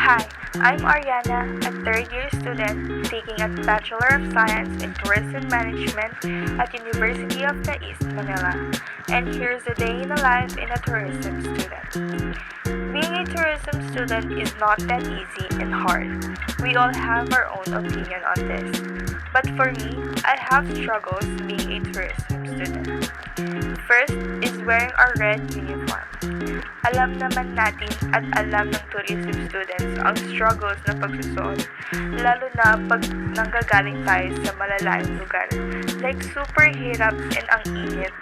Hi, I'm Ariana, a third-year student taking a Bachelor of Science in Tourism Management at University of the East Manila. And here's a day in the life in a tourism student. Being a tourism student is not that easy and hard. We all have our own opinion on this. But for me, I have struggles being a tourism student. First is wearing our red uniform. Alam naman natin at alam ng tourism students ang struggles na pagsusuot, lalo na pag nanggagaling tayo sa malalayong lugar. Like super hirap and ang init.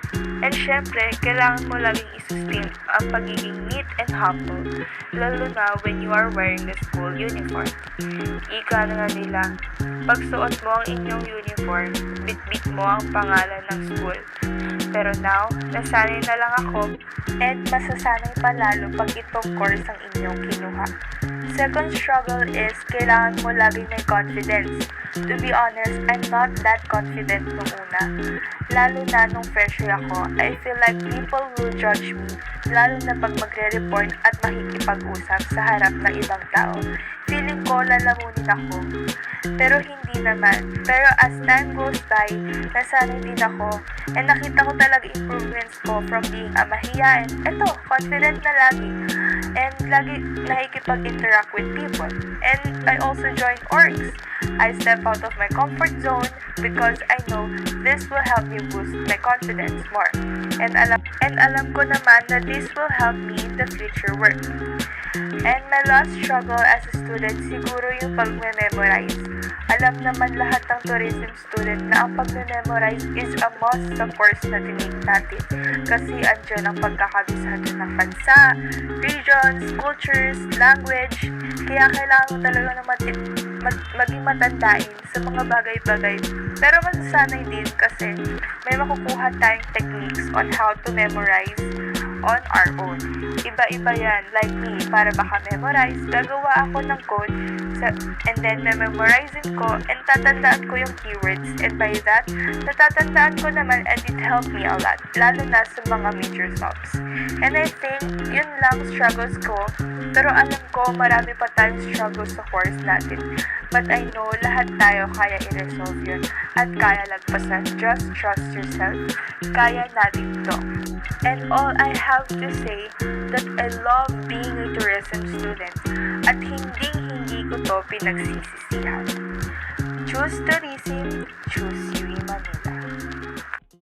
And syempre, kailangan mo laging isustain ang pagiging neat and humble, lalo na when you are wearing the school uniform. Ika na nga nila, pagsuot mo ang inyong uniform, bit-bit mo ang pangalan ng school. Pero now, nasanay na lang ako and masasanay pa lalo pag itong course ang inyong kinuha. Second struggle is kailangan mo laging may confidence. To be honest, I'm not that confident nung una. Lalo na nung fresher ako, I feel like people will judge me, lalo na pag magre-report at makikipag-usap sa harap ng ibang tao. Feeling ko lalamunin ako. Pero hindi naman. Pero as time goes by, nasanay din ako and nakita ko talaga improvements ko from being a mahiyain. Eto, confident na lagi. And lagi nakikipag-interact with people. And I also join orgs. I step out of my comfort zone because I know this will help me boost my confidence more. And alam ko naman na this will help me in the future work. And my last struggle as a student siguro yung pag-memorize. Alam naman lahat ng tourism student na ang pag-memorize is a must sa course na tinake natin. Kasi andyan ang pagkakabisa ng bansa, regions, cultures, language. Kaya kailangan mo talaga na maging matandain sa mga bagay-bagay. Pero masasanay din kasi may makukuha tayong techniques on how to memorize on our own. Iba-iba yan. Like me, para maka-memorize, gagawa ako ng code and then memorizing ko and tatandaan ko yung keywords. And by that, natatandaan ko naman and it helped me a lot, lalo na sa mga major subs. And I think, yun lang struggles ko. Pero alam ko, marami pa tayong struggles sa course natin. But I know, lahat tayo kaya i-resolve yun at kaya lagpasan. Just trust yourself. Kaya natin to. And all I have to say that I love being a tourism student at hindi ko to pinagsisisihan. Choose tourism, choose UWI Manila.